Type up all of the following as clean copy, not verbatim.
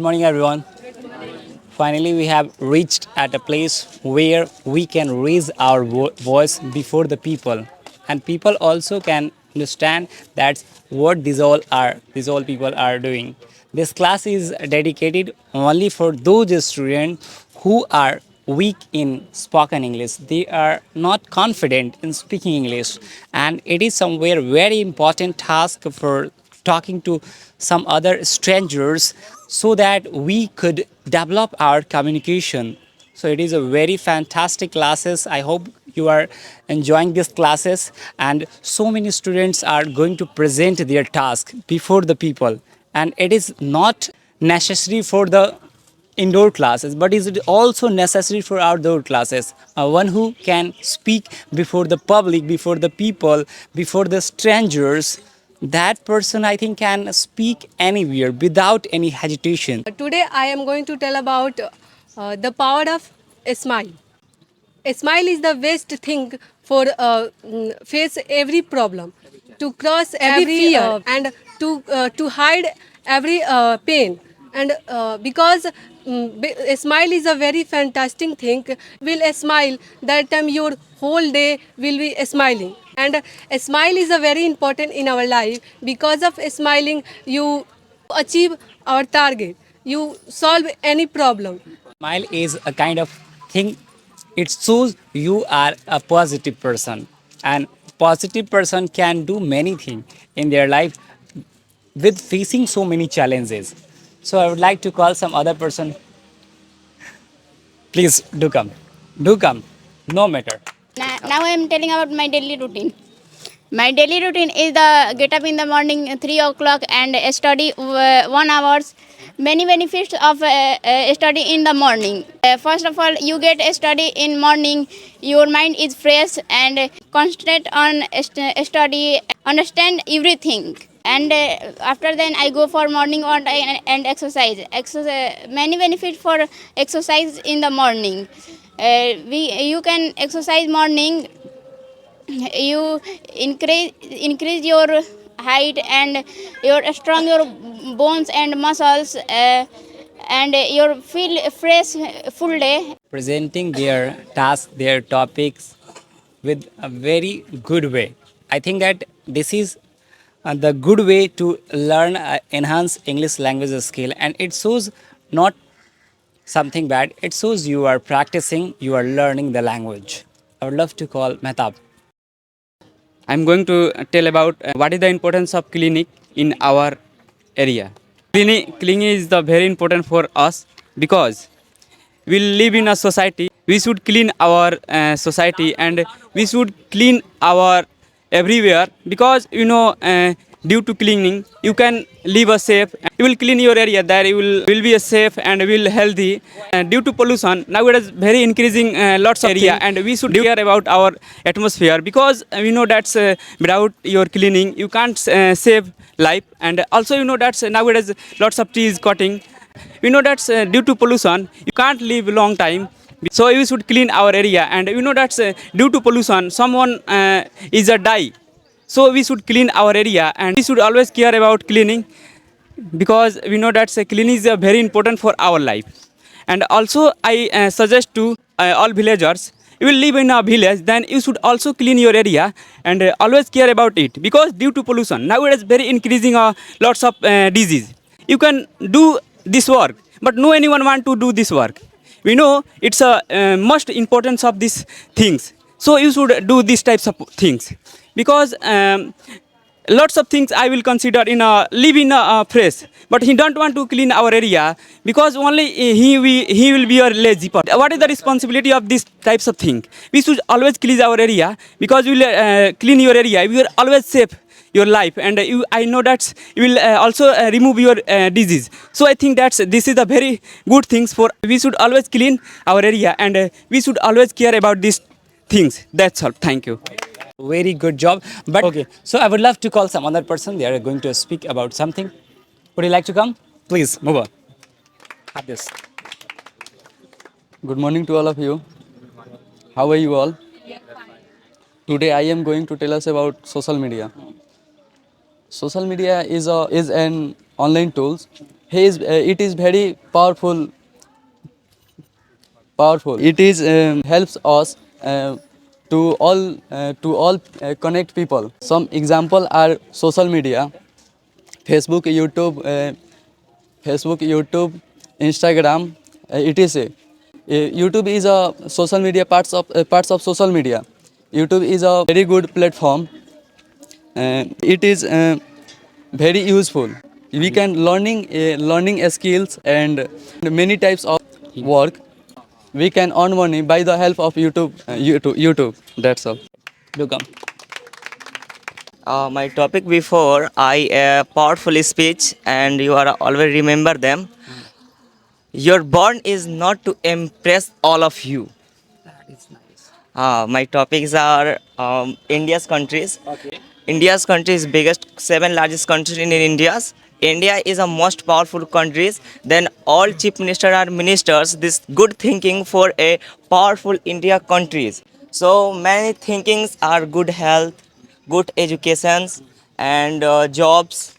Good morning, everyone. Finally, we have reached at a place where we can raise our voice before the people, and people also can understand that what these all people are doing. This class is dedicated only for those students who are weak in spoken English. They are not confident in speaking English, and it is somewhere very important task for talking to some other strangers so that we could develop our communication. So it is a very fantastic classes. I hope you are enjoying these classes, and so many students are going to present their task before the people, and it is not necessary for the indoor classes, but is it also necessary for outdoor classes? One who can speak before the public, before the people, before the strangers, that person I think can speak anywhere without any hesitation. Today I am going to tell about the power of a smile. A smile is the best thing for face every problem, to cross every fear, and to hide every pain. And because a smile is a very fantastic thing, will a smile that time your whole day will be smiling. And a smile is a very important in our life. Because of smiling, you achieve our target. You solve any problem. Smile is a kind of thing, it shows you are a positive person, and positive person can do many things in their life with facing so many challenges. So I would like to call some other person. Please do come, no matter. Now I am telling about my daily routine. My daily routine is the get up in the morning 3 o'clock and study 1 hours. Many benefits of study in the morning. First of all, you get a study in morning. Your mind is fresh and concentrate on study, understand everything. And after then I go for morning walk and exercise. Many benefits for exercise in the morning. You can exercise morning, you increase your height and your strong your bones and muscles, and you feel fresh full day. Presenting their tasks, their topics with a very good way. I think that this is the good way to learn, enhance English language skill, and it shows not something bad. It shows you are practicing, you are learning the language. I would love to call Mehtab. I'm going to tell about what is the importance of clinic in our area. Cleaning is the very important for us because we live in a society. We should clean our society, and we should clean our everywhere because due to cleaning you can live a safe. You will clean your area, there you will be a safe and will healthy. Due to pollution now it is very increasing lots of area, and we should care about our atmosphere because we know that without your cleaning you can't save life. And also that nowadays lots of trees cutting. We know that due to pollution you can't live a long time, so we should clean our area. And that due to pollution someone is a die, so we should clean our area, and we should always care about cleaning because we know that cleaning is very important for our life. And also I suggest to all villagers, you will live in a village, then you should also clean your area and always care about it because due to pollution now it is very increasing lots of disease. You can do this work, but no anyone want to do this work. We know it's a most importance of these things, so you should do these types of things because lots of things I will consider in a live in a place, but he don't want to clean our area because only he will be a lazy part. What is the responsibility of these types of thing? We should always clean our area because we will clean your area, we will always save your life, and I know that you will also remove your disease. So I think that this is a very good things for. We should always clean our area, and we should always care about these things. That's all. Thank you. Very good job. But okay, so I would love to call some other person. They are going to speak about something. Would you like to come? Please move on. Have this. Good morning to all of you. How are you all? Today I am going to tell us about social media. Social media is an online tools it is very powerful. It is helps us to all connect people. Some example are social media, Facebook, YouTube, Instagram, etc. YouTube is a social media parts of social media. YouTube is a very good platform. It is very useful. We can learning skills and many types of work. We can earn money by the help of YouTube. That's all. Become. My topic before I powerful speech and you are always remember them. Your born is not to impress all of you. My topics are India's countries. Okay. India's country is biggest seven largest countries in India's. India is a most powerful countries. Then all chief minister are ministers. This good thinking for a powerful India countries. So many thinkings are good health, good educations, and jobs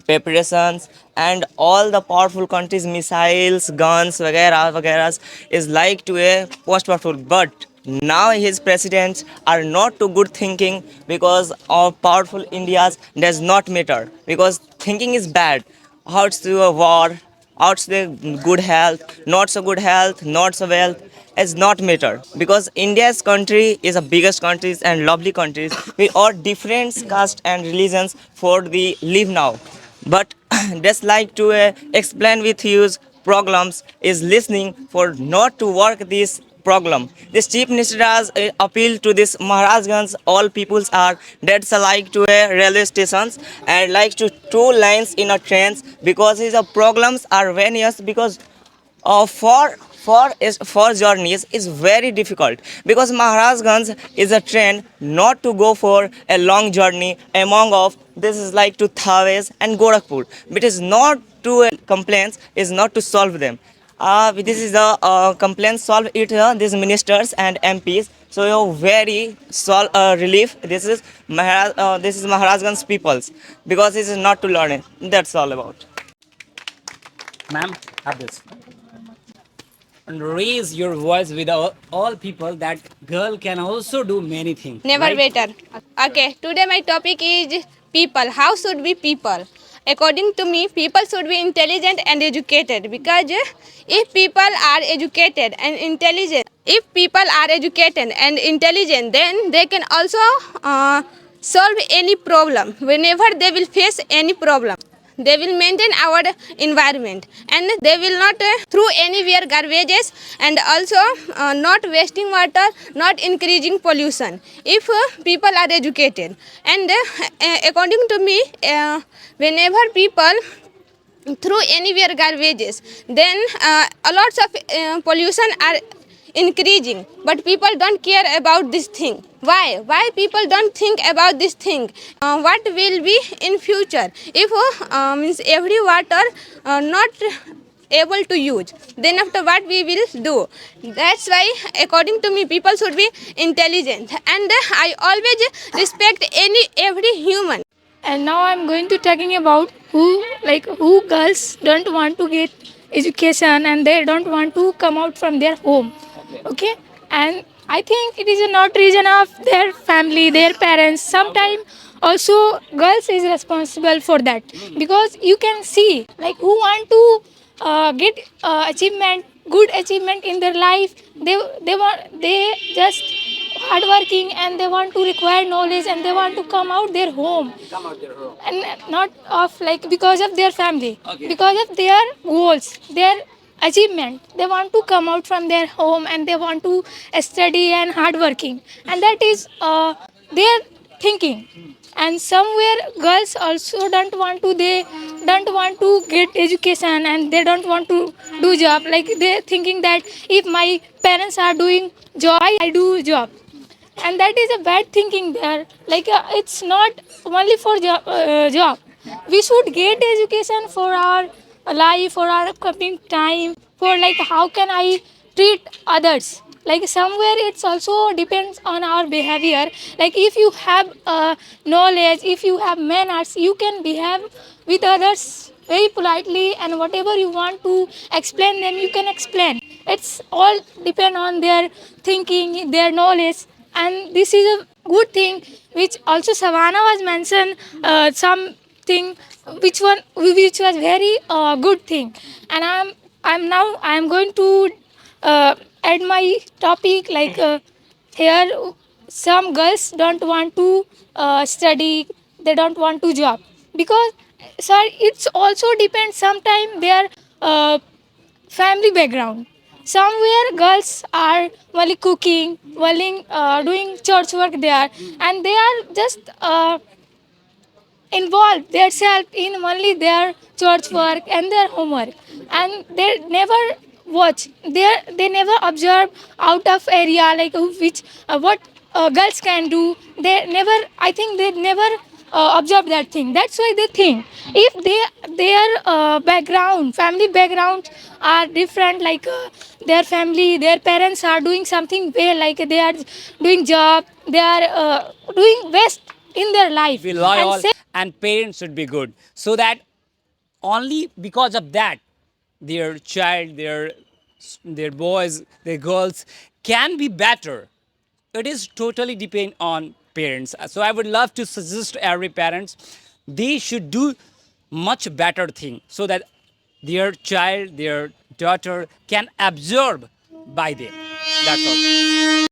preparations, and all the powerful countries missiles guns वगैरह is like to a most powerful, but now his presidents are not too good thinking because of powerful India's does not matter because thinking is bad. How's to a war, how's the good health, not so good health, not so wealth is not matter because India's country is the biggest countries and lovely countries with all different caste and religions for the live now, but just like to explain with you problems is listening for not to work this problem. This chief minister has appeal to this Maharajganj all peoples are that's like to a railway stations and like to two lines in a trains because his problems are various because for journeys is very difficult because Maharajganj is a trend not to go for a long journey among of this is like to Thawes and Gorakhpur, but is not to complaints is not to solve them. This is the complaints solve it these ministers and MPs. So you're very relief. This is Maharajganj peoples because this is not to learn it. That's all about. Ma'am, have this. And raise your voice with all people that girl can also do many things. Never right? better. Okay, today my topic is people. How should be people? According to me, people should be intelligent and educated because if people are educated and intelligent, then they can also solve any problem whenever they will face any problem. They will maintain our environment and they will not throw anywhere garbages and also not wasting water, not increasing pollution if people are educated. And according to me, whenever people through anywhere garbages, then a lots of pollution are increasing, but people don't care about this thing. Why people don't think about this thing? What will be in future if means every water not able to use, then after what we will do? That's why according to me people should be intelligent, and I always respect every human. And now I'm going to talking about who girls don't want to get education and they don't want to come out from their home. Okay, and I think it is not reason of their family, their parents. Sometimes also girls is responsible for that because you can see like who want to get achievement, good achievement in their life. They just hardworking and they want to require knowledge and they want to come out their home and not of like because of their family, because of their goals, their achievement. They want to come out from their home and they want to study and hardworking, and that is their thinking. And somewhere girls also they don't want to get education and they don't want to do job, like they thinking that if my parents are doing job I do job, and that is a bad thinking there. Like it's not only for job. We should get education for our life, for our coming time, for like how can I treat others. Like somewhere it's also depends on our behavior. Like if you have knowledge, if you have manners, you can behave with others very politely, and whatever you want to explain them, you can explain. It's all depend on their thinking, their knowledge, and this is a good thing which also Savannah was mentioned something which was very good thing, and I'm going to add my topic like here some girls don't want to study, they don't want to job because sir it's also depends sometime their family background. Somewhere girls are only cooking, only doing church work there, and they are just involve themselves in only their church work and their homework, and they never watch, they never observe out of area like which what girls can do. They never, I think they never observe that thing. That's why they think if their background, family backgrounds are different, like their family, their parents are doing something well, like they are doing job, they are doing best in their life, Be loyal and say and parents should be good, so that only because of that their child, their boys, their girls can be better. It is totally depend on parents. So I would love to suggest to every parents they should do much better thing so that their child, their daughter can absorb by them. That's all.